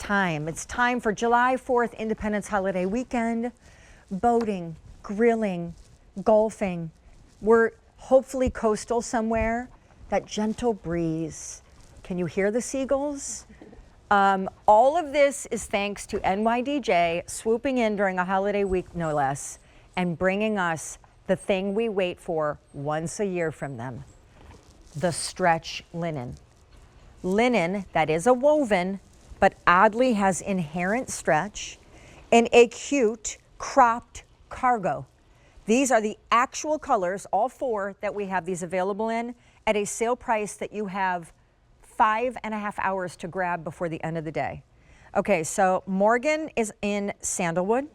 time. It's time for July 4th Independence Holiday Weekend. Boating, grilling, golfing. We're hopefully coastal somewhere. That gentle breeze. Can you hear the seagulls? All of this is thanks to NYDJ swooping in during a holiday week, no less, and bringing us the thing we wait for once a year from them, the stretch linen. Linen that is a woven, but oddly has inherent stretch, and a cute cropped cargo. These are the actual colors, all four that we have these available in, at a sale price that you have 5.5 hours to grab before the end of the day. Okay, so Morgan is in Sandalwood.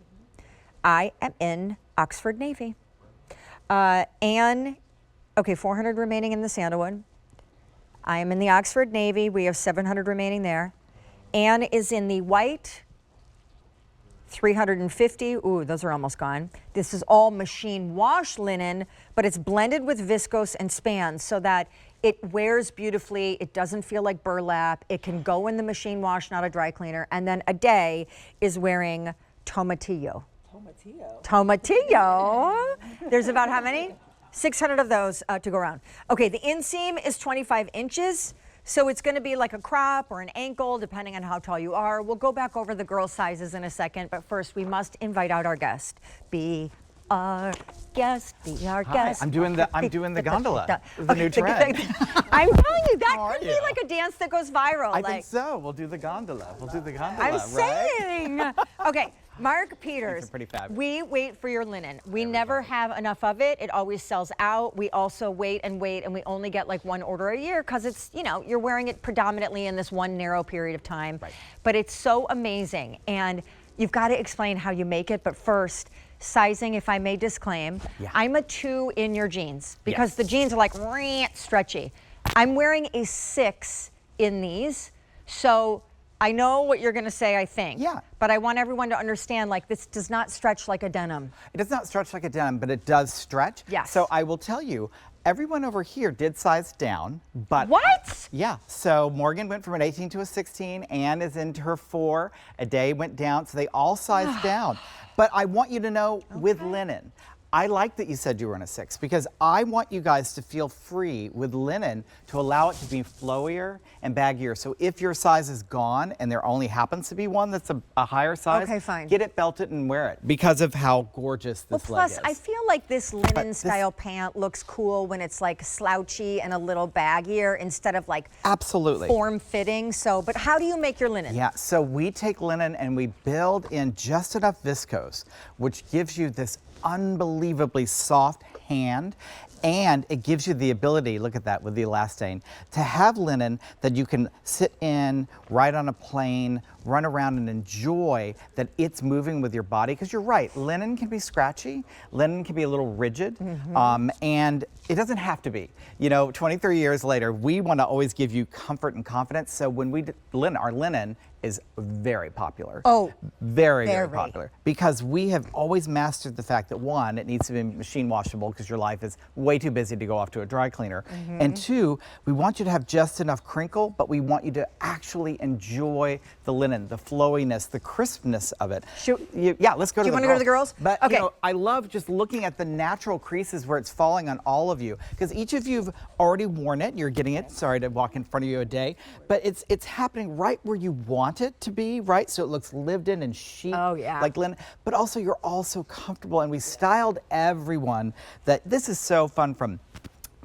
I am in Oxford Navy. Anne, okay, 400 remaining in the Sandalwood. I am in the Oxford Navy. We have 700 remaining there. Anne is in the white, 350. Ooh, those are almost gone. This is all machine wash linen, but it's blended with viscose and span so that it wears beautifully. It doesn't feel like burlap. It can go in the machine wash, not a dry cleaner. And then a day is wearing tomatillo. Tomatillo. There's about how many? 600 of those to go around. Okay, the inseam is 25 inches. So it's going to be like a crop or an ankle, depending on how tall you are. We'll go back over the girl sizes in a second, but first we must invite out our guest. Be our guest, be our guest. I'm doing the gondola, the new trend. I'm telling you, that could be like a dance that goes viral. I think so. We'll do the gondola. I'm saying. Okay. Mark Peters, These are pretty fabulous. We wait for your linen. We never have enough of it. It always sells out. We also wait, and we only get like one order a year because it's, you know, you're wearing it predominantly in this one narrow period of time. Right. But it's so amazing. And you've got to explain how you make it. But first, sizing, if I may disclaim, I'm a 2 in your jeans because the jeans are like stretchy. I'm wearing a 6 in these. So I know what you're going to say, I think. Yeah. But I want everyone to understand, like, this does not stretch like a denim. It does not stretch like a denim, but it does stretch. Yes. So I will tell you, everyone over here did size down, but... What? Yeah. So Morgan went from an 18 to a 16. Anne is into her 4. A day went down, so they all sized down. But I want you to know, with linen, I like that you said you were in a 6 because I want you guys to feel free with linen to allow it to be flowier and baggier. So if your size is gone and there only happens to be one that's a higher size, get it belted and wear it because of how gorgeous this leg is. Plus, I feel like this linen style pant looks cool when it's like slouchy and a little baggier instead of like form fitting. So, but how do you make your linen? Yeah, so we take linen and we build in just enough viscose, which gives you this unbelievably soft hand, and it gives you the ability, look at that with the elastane, to have linen that you can sit in, ride on a plane, run around and enjoy that it's moving with your body. Because you're right, linen can be scratchy, linen can be a little rigid, and it doesn't have to be. You know, 23 years later, we want to always give you comfort and confidence. So when we our linen is very popular. Oh, very popular. Because we have always mastered the fact that 1, it needs to be machine washable because your life is way too busy to go off to a dry cleaner. And 2, we want you to have just enough crinkle, but we want you to actually enjoy the linen, the flowiness, the crispness of it. Yeah, let's go to the girls. Do you want to go to the girls? But you know, I love just looking at the natural creases where it's falling on all of you because each of you have already worn it. You're getting it. Sorry to walk in front of you a day, but it's happening right where you want it to be, right? So it looks lived in and chic, like linen, but also you're all so comfortable. And we styled everyone that this is so fun, from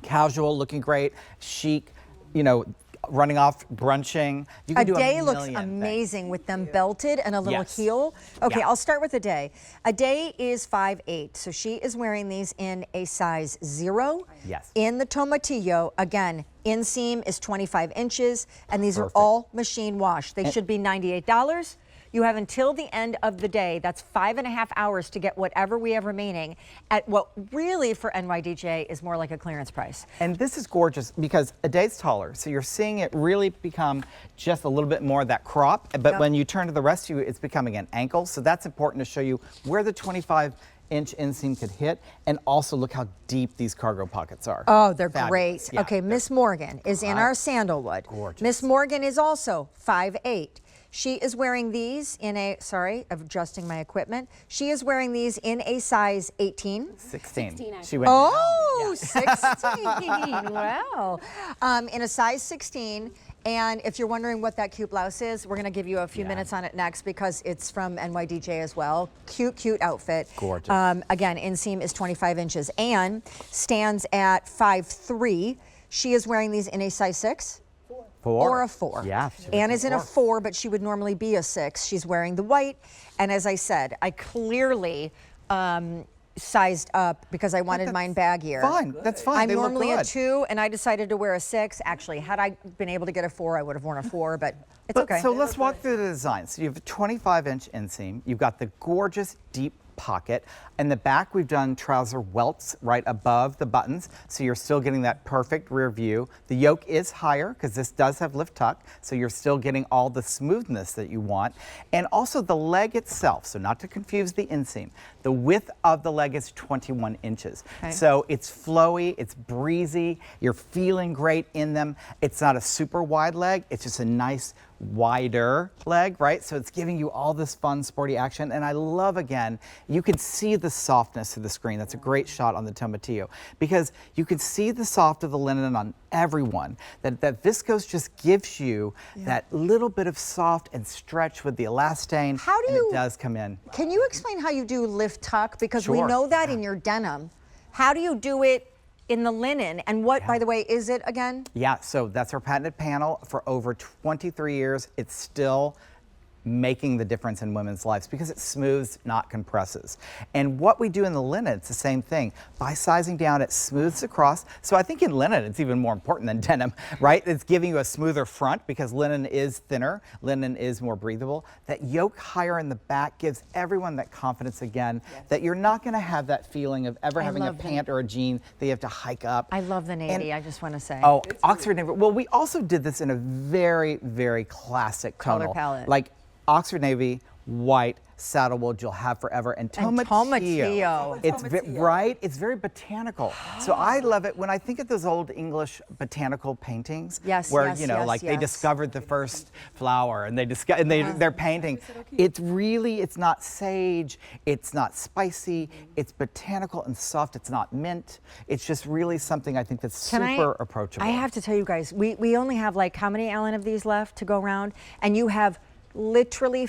casual, looking great, chic, you know, running off, brunching. You can do a day looks amazing with them belted and a little heel. Okay, I'll start with a day. A day is 5'8", so she is wearing these in a size 0. Yes. In the tomatillo, again, inseam is 25 inches, and these are all machine washed. They should be $98. You have until the end of the day, that's 5.5 hours to get whatever we have remaining at what really for NYDJ is more like a clearance price. And this is gorgeous because a day's taller, so you're seeing it really become just a little bit more of that crop, but when you turn to the rest of you, it's becoming an ankle, so that's important to show you where the 25-inch inseam could hit, and also look how deep these cargo pockets are. Oh, they're great. Yeah, okay, Miss Morgan is in our Sandalwood. Gorgeous. Miss Morgan is also 5'8". She is wearing these in a, sorry, adjusting my equipment. She is wearing these in a size 18. 16. She went Oh, 16. Wow. In a size 16. And if you're wondering what that cute blouse is, we're going to give you a few minutes on it next because it's from NYDJ as well. Cute, cute outfit. Gorgeous. Again, inseam is 25 inches. Anne stands at 5'3". She is wearing these in a size 6. 4. Or a 4. Yeah. Anne is in a 4, but she would normally be a 6. She's wearing the white. And as I said, I clearly sized up because I wanted mine baggier. Fine, that's fine. I'm They look normally a good. 2, and I decided to wear a 6. Actually, had I been able to get a 4, I would have worn a 4, but it's okay. So let's walk through the design. So you have a 25-inch inseam. You've got the gorgeous deep pocket. In the back, we've done trouser welts right above the buttons, so you're still getting that perfect rear view. The yoke is higher because this does have lift tuck, so you're still getting all the smoothness that you want. And also the leg itself, so not to confuse the inseam, the width of the leg is 21 inches. Okay. So it's flowy, it's breezy, you're feeling great in them. It's not a super wide leg, it's just a nice wider leg, right? So it's giving you all this fun sporty action. And I love, again, you can see the softness of the screen. That's a great shot on the tomatillo because you can see the soft of the linen on everyone. That viscose just gives you that little bit of soft and stretch with the elastane. How do and you- it does come in. Can you explain how you do lift tuck? Because we Sure. know that in your denim. How do you do it in the linen? And what, by the way, is it again? Yeah, so that's our patented panel. For over 23 years, it's still making the difference in women's lives because it smooths, not compresses. And what we do in the linen, it's the same thing. By sizing down, it smooths across. So I think in linen, it's even more important than denim, right? It's giving you a smoother front because linen is thinner, linen is more breathable. That yoke higher in the back gives everyone that confidence again, that you're not gonna have that feeling of ever having a love the- pant or a jean that you have to hike up. I love the navy, And- I just want to say. Oh, Oxford Navy. Well, we also did this in a very, very classic Color tonal. palette. Like Oxford Navy, white, saddlewood you'll have forever, and tomatillo. It's right. It's very botanical. So I love it when I think of those old English botanical paintings. Yes, where yes, you know, yes, like they yes. discovered the first flower, and they're painting. It's really, it's not sage. It's not spicy. It's botanical and soft. It's not mint. It's just really something I think that's Can super approachable. I have to tell you guys, we only have like how many, Ellen, of these left to go around? And you have literally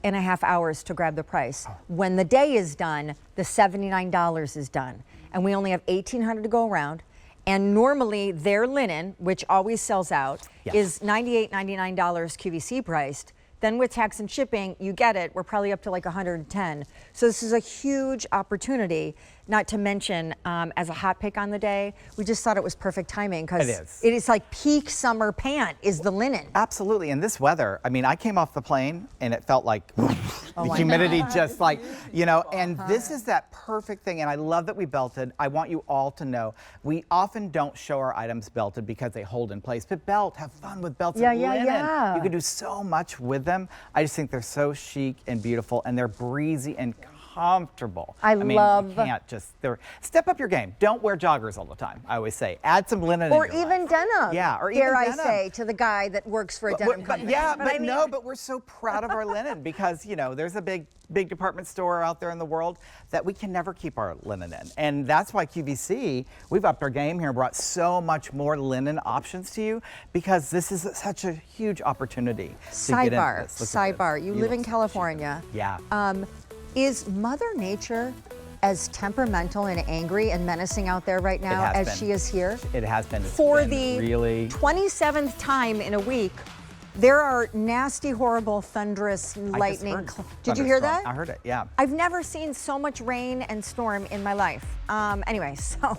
5.5 hours to grab the price. When the day is done, the $79 is done. And we only have 1,800 to go around. And normally their linen, which always sells out, Yes. is $98.99 QVC priced. Then with tax and shipping, you get it. We're probably up to like 110. So this is a huge opportunity, not to mention as a hot pick on the day, we just thought it was perfect timing because It is. it is like peak summer pant is the linen. Absolutely. In this weather, I mean, I came off the plane and it felt like the I humidity just like, you know, and this is that perfect thing. And I love that we belted. I want you all to know, we often don't show our items belted because they hold in place, but belt, have fun with belts Yeah, and yeah, linen. yeah. You can do so much with them. I just think they're so chic and beautiful and they're breezy and comfortable. I mean, love- you can't just, step up your game. Don't wear joggers all the time, I always say. Add some linen Or in your even life. denim. Yeah, or dare even I denim. say to the guy that works for a denim But company. yeah, I mean- no, but we're so proud of our linen because, you know, there's a big department store out there in the world that we can never keep our linen in. And that's why QVC, we've upped our game here and brought so much more linen options to you because this is such a huge opportunity to get into Sidebar, this. Look at sidebar. this. You You live in look so California. chic. Yeah. Is Mother Nature as temperamental and angry and menacing out there right now has as been. she is here? It has been. It's For been the really 27th time in a week, there are nasty, horrible, thunderous lightning. I just heard Did you hear that? thunderstorm. I heard it, yeah. I've never seen so much rain and storm in my life. Anyway, so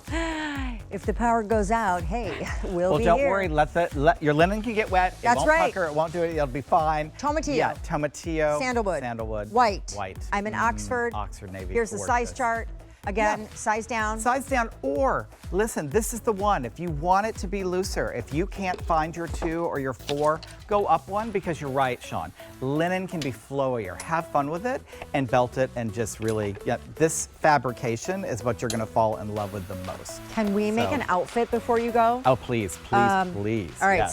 if the power goes out, hey, we'll Well, be don't here. worry. Let your linen can get wet. That's it won't right. pucker. It won't do it. It'll be fine. Tomatillo. Yeah, tomatillo. Sandalwood. Sandalwood. White. White. I'm in Oxford. Oxford Navy. Here's the size gorgeous. chart. Again, Yeah. size down. Size down, or listen, this is the one. If you want it to be looser, if you can't find your 2 or your 4, go up one because you're right, Sean. Linen can be flowier. Have fun with it and belt it and just really, yeah, this fabrication is what you're gonna fall in love with the most. Can we make So- an outfit before you go? Oh, please, please, please. All right, yes. so